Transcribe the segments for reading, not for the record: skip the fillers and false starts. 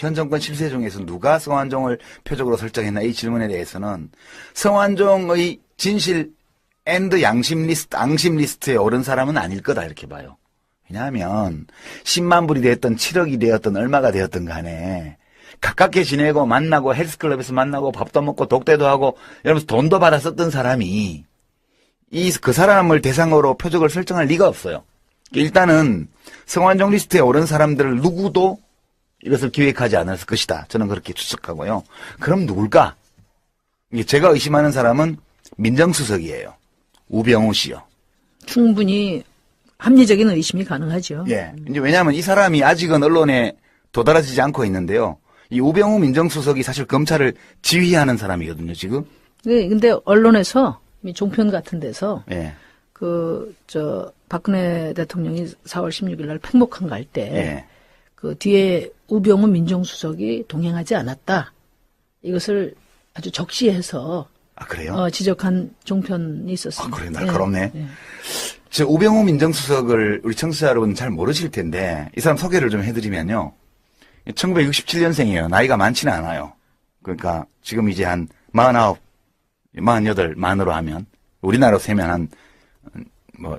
현 정권 실세 중에서 누가 성완종을 표적으로 설정했나 이 질문에 대해서는 성완종의 진실 앤드 앙심 리스트에 오른 사람은 아닐 거다 이렇게 봐요. 왜냐하면 10만 불이 되었던 7억이 되었던 얼마가 되었던 간에 가깝게 지내고 만나고 헬스클럽에서 만나고 밥도 먹고 독대도 하고 이러면서 돈도 받아 썼던 사람이 그 사람을 대상으로 표적을 설정할 리가 없어요. 일단은 성완종 리스트에 오른 사람들을 누구도 이것을 기획하지 않았을 것이다. 저는 그렇게 추측하고요. 그럼 누굴까? 제가 의심하는 사람은 민정수석이에요. 우병우 씨요. 충분히 합리적인 의심이 가능하죠. 예. 이제 왜냐하면 이 사람이 아직은 언론에 도달하지 않고 있는데요. 이 우병우 민정수석이 사실 검찰을 지휘하는 사람이거든요, 지금. 네, 근데 언론에서 종편 같은 데서 예. 박근혜 대통령이 4월 16일 날 팽목항 갈 때 예. 그 뒤에 우병우 민정수석이 동행하지 않았다. 이것을 아주 적시해서 아, 그래요? 지적한 종편이 있었습니다. 아, 그래, 날카롭네. 예. 저 우병우 민정수석을 우리 청취자 여러분 잘 모르실 텐데 이 사람 소개를 좀 해드리면요. 1967년생이에요. 나이가 많지는 않아요. 그러니까 지금 이제 한 49, 48 만으로 하면 우리나라로 세면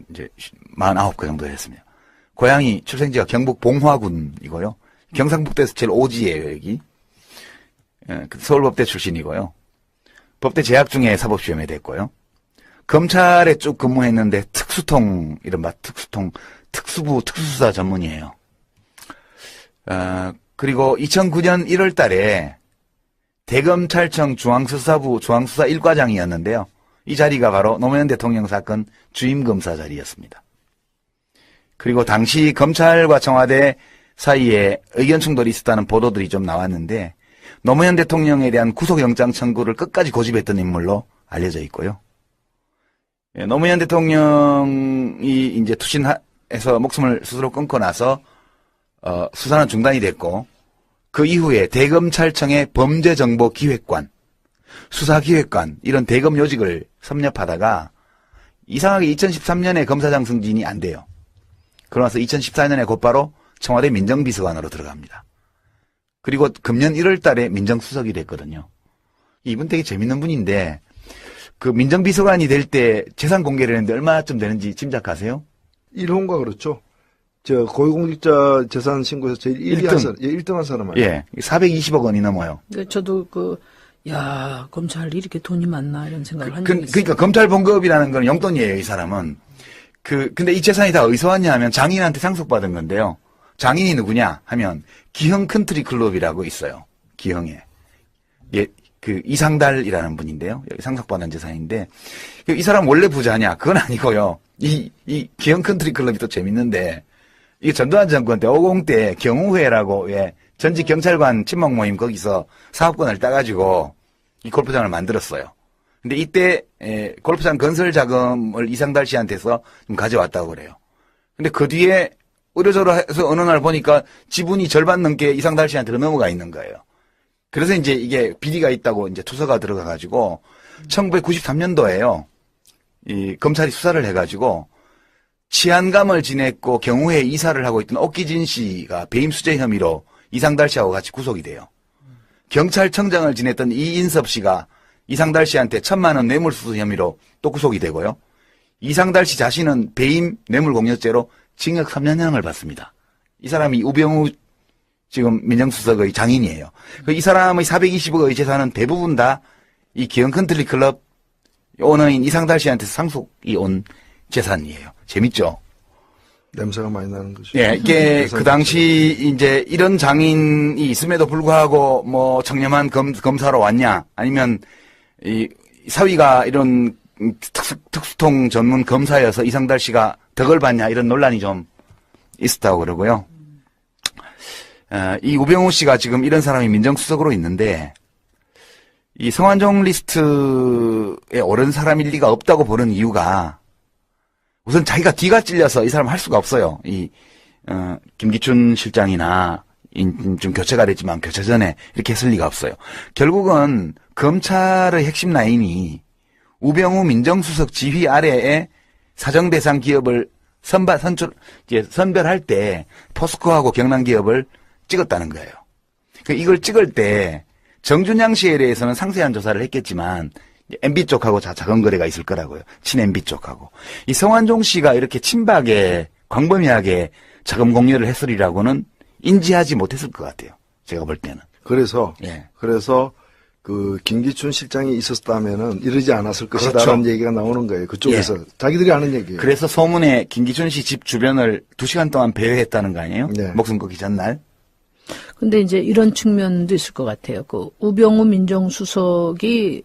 이제 49그 정도 됐습니다. 고향이 출생지가 경북 봉화군이고요. 경상북도에서 제일 오지예요, 여기. 서울법대 출신이고요. 법대 재학 중에 사법시험에 됐고요. 검찰에 쭉 근무했는데 특수통, 이른바 특수부 특수수사 전문이에요. 그리고 2009년 1월 달에 대검찰청 중앙수사부 중앙수사 1과장이었는데요. 이 자리가 바로 노무현 대통령 사건 주임검사 자리였습니다. 그리고 당시 검찰과 청와대 사이에 의견 충돌이 있었다는 보도들이 좀 나왔는데 노무현 대통령에 대한 구속영장 청구를 끝까지 고집했던 인물로 알려져 있고요. 노무현 대통령이 이제 투신해서 목숨을 스스로 끊고 나서 수사는 중단이 됐고 그 이후에 대검찰청의 범죄정보기획관, 수사기획관 이런 대검 요직을 섭렵하다가 이상하게 2013년에 검사장 승진이 안 돼요. 그러면서 2014년에 곧바로 청와대 민정비서관으로 들어갑니다. 그리고 금년 1월 달에 민정수석이 됐거든요. 이분 되게 재밌는 분인데 그 민정비서관이 될 때 재산 공개를 했는데 얼마쯤 되는지 짐작하세요? 1호인가 그렇죠. 고위공직자 재산 신고에서 제일 1등 한 사람 아니에요? 예. 420억 원이 넘어요. 저도 검찰이 이렇게 돈이 많나 이런 생각을 한 적이 있어요. 그러니까 검찰 봉급이라는 건 용돈이에요, 이 사람은. 근데 이 재산이 다 어디서 왔냐 하면 장인한테 상속받은 건데요. 장인이 누구냐 하면 기흥 컨트리 클럽이라고 있어요. 기흥에. 예, 이상달이라는 분인데요. 여기 상속받은 재산인데 이 사람 원래 부자냐? 그건 아니고요. 이 기흥 컨트리 클럽이 또 재밌는데 이게 전두환 정권 때 50 때 경우회라고 전직 경찰관 친목 모임 거기서 사업권을 따가지고 이 골프장을 만들었어요. 근데 이때 골프장 건설 자금을 이상달 씨한테서 좀 가져왔다고 그래요. 근데 그 뒤에 의료적으로 해서 어느 날 보니까 지분이 절반 넘게 이상달 씨한테 넘어가 있는 거예요. 그래서 이제 이게 비리가 있다고 이제 투서가 들어가가지고 1993년도에요. 이 검찰이 수사를 해가지고 치안감을 지냈고 경우회 이사를 하고 있던 옥기진 씨가 배임 수재 혐의로 이상달 씨하고 같이 구속이 돼요. 경찰청장을 지냈던 이인섭 씨가 이상달 씨한테 1,000만 원 뇌물수수 혐의로 또 구속이 되고요. 이상달 씨 자신은 배임 뇌물공여죄로 징역 3년형을 받습니다. 이 사람이 우병우 지금 민정수석의 장인이에요. 이 사람의 420억의 재산은 대부분 다 이 기흥 컨트리 클럽 오너인 이상달 씨한테 상속이 온 재산이에요. 재밌죠? 냄새가 많이 나는 거죠. 예, 이게 그 당시 이제 이런 장인이 있음에도 불구하고 뭐 청렴한 검사로 왔냐, 아니면 이 사위가 이런 특수통 전문 검사여서 이상달 씨가 덕을 받냐 이런 논란이 좀 있었다고 그러고요. 이 우병우 씨가 지금 이런 사람이 민정수석으로 있는데 이 성완종 리스트에 오른 사람일 리가 없다고 보는 이유가 우선 자기가 뒤가 찔려서 이 사람 할 수가 없어요. 김기춘 실장이나 좀 교체가 됐지만 교체 전에 이렇게 했을 리가 없어요. 결국은 검찰의 핵심 라인이 우병우 민정수석 지휘 아래에 사정 대상 기업을 선별할 때 포스코하고 경남 기업을 찍었다는 거예요. 이걸 찍을 때 정준양 씨에 대해서는 상세한 조사를 했겠지만 MB 쪽하고 자금 거래가 있을 거라고요. 친 MB 쪽하고. 이 성완종 씨가 이렇게 친박에 광범위하게 자금 공여를 했으리라고는 인지하지 못했을 것 같아요. 제가 볼 때는. 그래서 예. 그 김기춘 실장이 있었다면은 이러지 않았을 것이다라는 그렇죠. 얘기가 나오는 거예요. 그쪽에서 자기들이 아는 얘기예요. 그래서 소문에 김기춘 씨 집 주변을 2시간 동안 배회했다는 거 아니에요? 네. 목숨 걸기 전날. 근데 이제 이런 측면도 있을 것 같아요. 그 우병우 민정수석이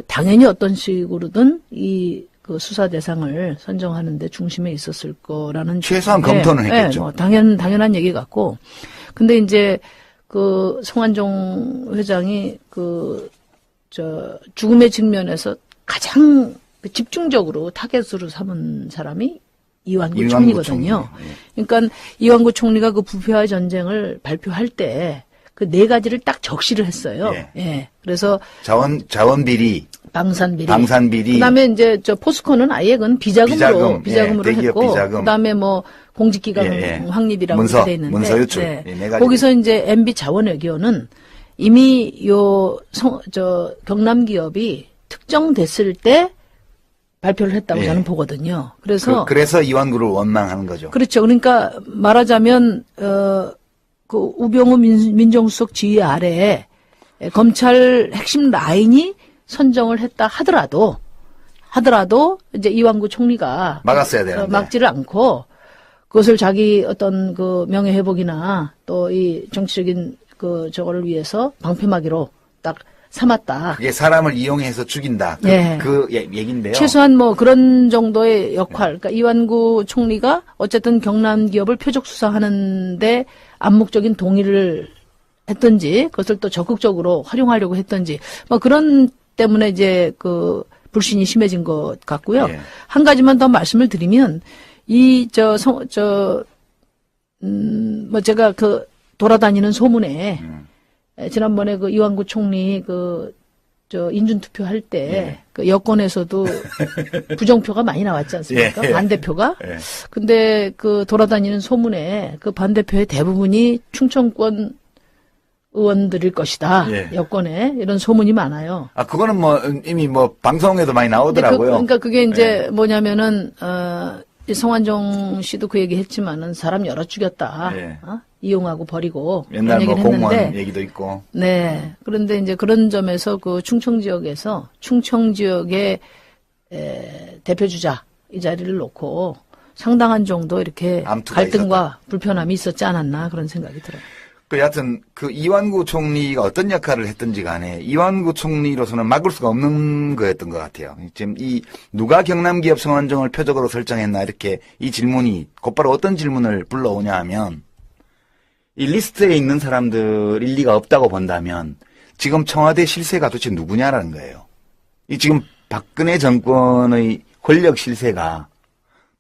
당연히 어떤 식으로든 그 수사 대상을 선정하는데 중심에 있었을 거라는 최소한 네, 검토는 했겠죠. 네, 뭐 당연한 얘기 같고. 근데 이제 그 성완종 회장이 죽음의 직면에서 가장 집중적으로 타겟으로 삼은 사람이 이완구 총리거든요. 총리. 그러니까 이완구 총리가 그 부패와 전쟁을 발표할 때 그 네 가지를 딱 적시를 했어요. 예. 예. 그래서 자원 비리, 방산비리. 그다음에 이제 포스코는 아예 그건 비자금으로 예, 했고, 비자금. 그다음에 뭐 공직기강 확립이라고 문서, 돼 있는데, 문서 유출. 네. 네 가지. 거기서 이제 MB 자원외교는 이미 경남 기업이 특정됐을 때 발표를 했다고 예. 저는 보거든요. 그래서 그래서 이완구를 원망하는 거죠. 그렇죠. 그러니까 말하자면 그 우병우 민정수석 지휘 아래에 검찰 핵심 라인이 선정을 했다 하더라도 이제 이완구 총리가 막았어야 되는데. 막지를 않고 그것을 자기 어떤 그 명예 회복이나 또 이 정치적인 그 저거를 위해서 방패막이로 딱 삼았다. 그게 사람을 이용해서 죽인다. 예. 얘기인데요. 최소한 뭐 그런 정도의 역할. 그러니까 이완구 총리가 어쨌든 경남 기업을 표적 수사하는데 암묵적인 동의를 했던지 그것을 또 적극적으로 활용하려고 했던지 뭐 그런 때문에 이제 그 불신이 심해진 것 같고요. 예. 한 가지만 더 말씀을 드리면 뭐 제가 그 돌아다니는 소문에 지난번에 그 이완구 총리 인준 투표할 때 그 여권에서도 부정표가 많이 나왔지 않습니까? 예. 반대표가. 예. 근데 그 돌아다니는 소문에 그 반대표의 대부분이 충청권 의원들일 것이다. 예. 여권에 이런 소문이 많아요. 그거는 뭐 이미 뭐 방송에도 많이 나오더라고요. 그러니까 그게 이제 뭐냐면은 이 성완종 씨도 그 얘기 했지만은 사람 여러 죽였다. 예. 이용하고 버리고 옛날 그런 뭐 얘기를 공무원 했는데 얘기도 있고. 네. 그런데 이제 그런 점에서 그 충청 지역의 대표 주자 이 자리를 놓고 상당한 정도 이렇게 암투가 갈등과 불편함이 있었지 않았나 그런 생각이 들어요. 여하튼 그 이완구 총리가 어떤 역할을 했든지 간에 이완구 총리로서는 막을 수가 없는 거였던 것 같아요. 지금 누가 경남기업 성완종을 표적으로 설정했나 이렇게 이 질문이 곧바로 어떤 질문을 불러오냐 하면 이 리스트에 있는 사람들 일리가 없다고 본다면 지금 청와대 실세가 도대체 누구냐라는 거예요. 이 지금 박근혜 정권의 권력 실세가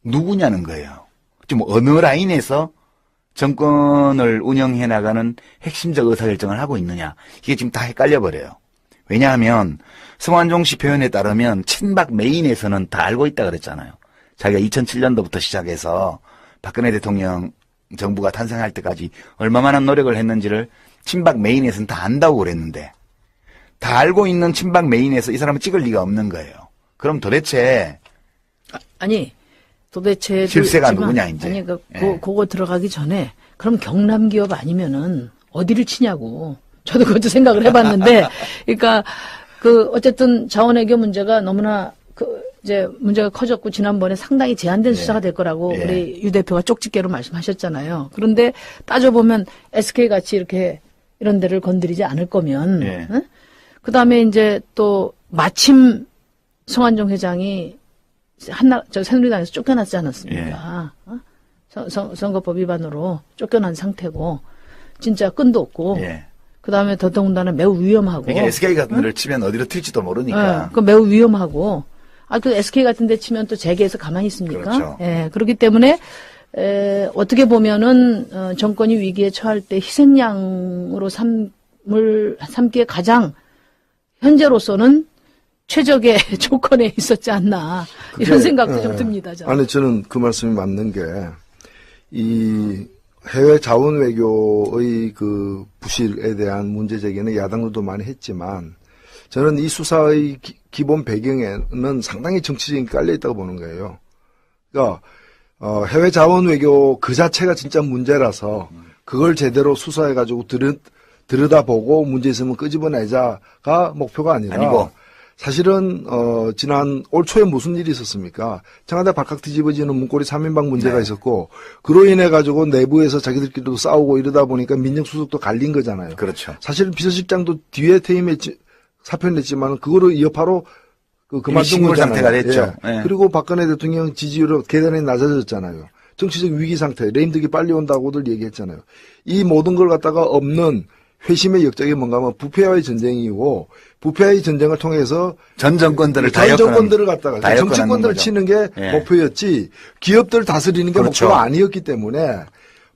누구냐는 거예요. 지금 어느 라인에서 정권을 운영해 나가는 핵심적 의사결정을 하고 있느냐. 이게 지금 다 헷갈려 버려요. 왜냐하면 성완종 씨 표현에 따르면 친박 메인에서는 다 알고 있다 그랬잖아요. 자기가 2007년도부터 시작해서 박근혜 대통령 정부가 탄생할 때까지 얼마만한 노력을 했는지를 친박 메인에서는 다 안다고 그랬는데 다 알고 있는 친박 메인에서 이 사람을 찍을 리가 없는 거예요. 그럼 도대체 도대체 실세가 누구냐 이제. 아니 그거 들어가기 전에 그럼 경남 기업 아니면은 어디를 치냐고. 저도 그것도 생각을 해봤는데, 그러니까 어쨌든 자원외교 문제가 너무나 이제 문제가 커졌고 지난번에 상당히 제한된 수사가 될 거라고 우리 유 대표가 쪽집게로 말씀하셨잖아요. 그런데 따져보면 SK 같이 이렇게 이런 데를 건드리지 않을 거면, 응? 그 다음에 이제 또 마침 성완종 회장이 새누리당에서 쫓겨났지 않았습니까? 선거법 위반으로 쫓겨난 상태고 진짜 끈도 없고 그 다음에 더더군다나 매우 위험하고 이게 SK 같은 데를 치면 어디로 튈지도 모르니까. 그 매우 위험하고 그 SK 같은 데 치면 또 재계에서 가만히 있습니까? 그렇죠. 그렇기 때문에 어떻게 보면은 정권이 위기에 처할 때 희생양으로 삼기에 가장 현재로서는 최적의 조건에 있었지 않나 이런 생각도 좀 듭니다. 저는. 아니 저는 그 말씀이 맞는 게 해외 자원 외교의 그 부실에 대한 문제 제기는 야당도 많이 했지만 저는 이 수사의 기본 배경에는 상당히 정치적인 게 깔려 있다고 보는 거예요. 그러니까 해외 자원 외교 그 자체가 진짜 문제라서 그걸 제대로 수사해가지고 들여다보고 문제 있으면 끄집어내자가 목표가 아니고 사실은 지난 올 초에 무슨 일이 있었습니까? 청와대 발칵 뒤집어지는 문고리 3인방 문제가 네. 있었고 그로 인해 가지고 내부에서 자기들끼리도 싸우고 이러다 보니까 민정수석도 갈린 거잖아요. 그렇죠. 사실 비서실장도 뒤에 퇴임했지 사표를 냈지만 그거를 여파로 그만둔 신고 거잖아요. 상태가 됐죠. 예. 예. 그리고 박근혜 대통령 지지율은 계단에 낮아졌잖아요. 정치적 위기 상태, 레임덕이 빨리 온다고들 얘기했잖아요. 이 모든 걸 갖다가 없는 회심의 역적이 뭔가 하면 부패와의 전쟁이고 부패와의 전쟁을 통해서 전 정권들을 전 정권들을 갖다가 다 정치권들을 엮어놨는 치는 게 예. 목표였지 기업들 다스리는 게 그렇죠. 목표가 아니었기 때문에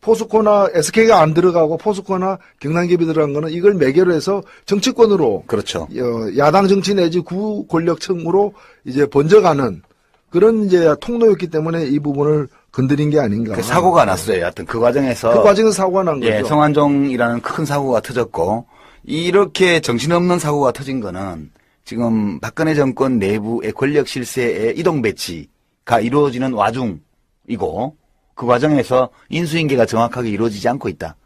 포스코나 SK가 안 들어가고 포스코나 경남기업이 들어간 거는 이걸 매개로 해서 정치권으로 그렇죠. 야당 정치 내지 구 권력층으로 이제 번져가는 그런 이제 통로였기 때문에 이 부분을 건드린 게 아닌가. 그 사고가 났어요. 하여튼 그 과정에서 그 과정에서 사고가 난 거죠. 예, 성완종이라는 큰 사고가 터졌고 이렇게 정신없는 사고가 터진 거는 지금 박근혜 정권 내부의 권력 실세의 이동 배치가 이루어지는 와중이고 그 과정에서 인수인계가 정확하게 이루어지지 않고 있다.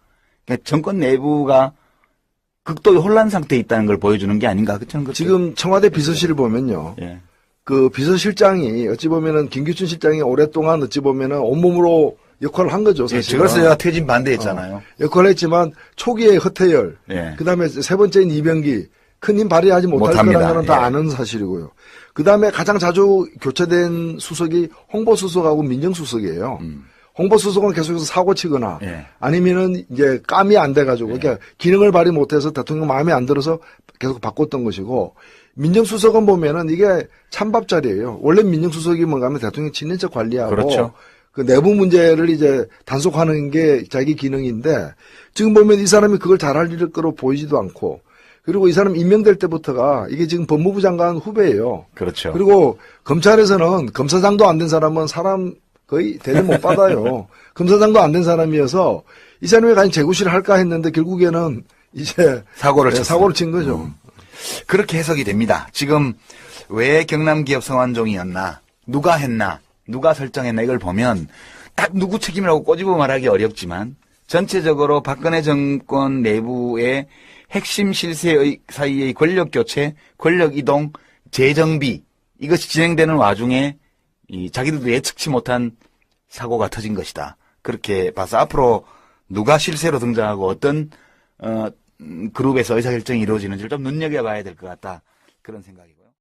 그러니까 정권 내부가 극도의 혼란 상태에 있다는 걸 보여주는 게 아닌가. 그렇죠? 지금 청와대 비서실을 보면요. 예. 그 비서실장이 어찌 보면은 김규춘 실장이 오랫동안 어찌 보면은 온몸으로 역할을 한 거죠. 예, 사실. 저것을 퇴진 반대했잖아요. 역할을 했지만 초기에 허태열, 예. 그다음에 세 번째인 이병기 큰 힘 발휘하지 못할 못합니다. 거라는 건 다 예. 아는 사실이고요. 그다음에 가장 자주 교체된 수석이 홍보수석하고 민정수석이에요. 홍보수석은 계속해서 사고 치거나 예. 아니면은 이제 감이 안 돼가지고 그러니까 기능을 발휘 못해서 대통령 마음에 안 들어서 계속 바꿨던 것이고 민정수석은 보면은 이게 찬밥자리예요. 원래 민정수석이 뭔가 하면 대통령 친인척 관리하고 그렇죠. 그 내부 문제를 이제 단속하는 게 자기 기능인데 지금 보면 이 사람이 그걸 잘할 일 거로 보이지도 않고 그리고 이 사람 임명될 때부터가 이게 지금 법무부 장관 후배예요. 그렇죠. 그리고 검찰에서는 검사장도 안 된 사람은 사람 거의 대접 못 받아요. 검사장도 안 된 사람이어서 이 사람이 과연 재구실을 할까 했는데 결국에는 이제 사고를 사고를 친 거죠. 그렇게 해석이 됩니다. 지금 왜 경남기업 성완종이었나, 누가 했나, 누가 설정했나 이걸 보면 딱 누구 책임이라고 꼬집어 말하기 어렵지만 전체적으로 박근혜 정권 내부의 핵심 실세의 사이의 권력 교체, 권력 이동, 재정비 이것이 진행되는 와중에 이 자기들도 예측치 못한 사고가 터진 것이다. 그렇게 봐서 앞으로 누가 실세로 등장하고 어떤 그룹에서 의사결정이 이루어지는지를 좀 눈여겨봐야 될 것 같다. 그런 생각이고요.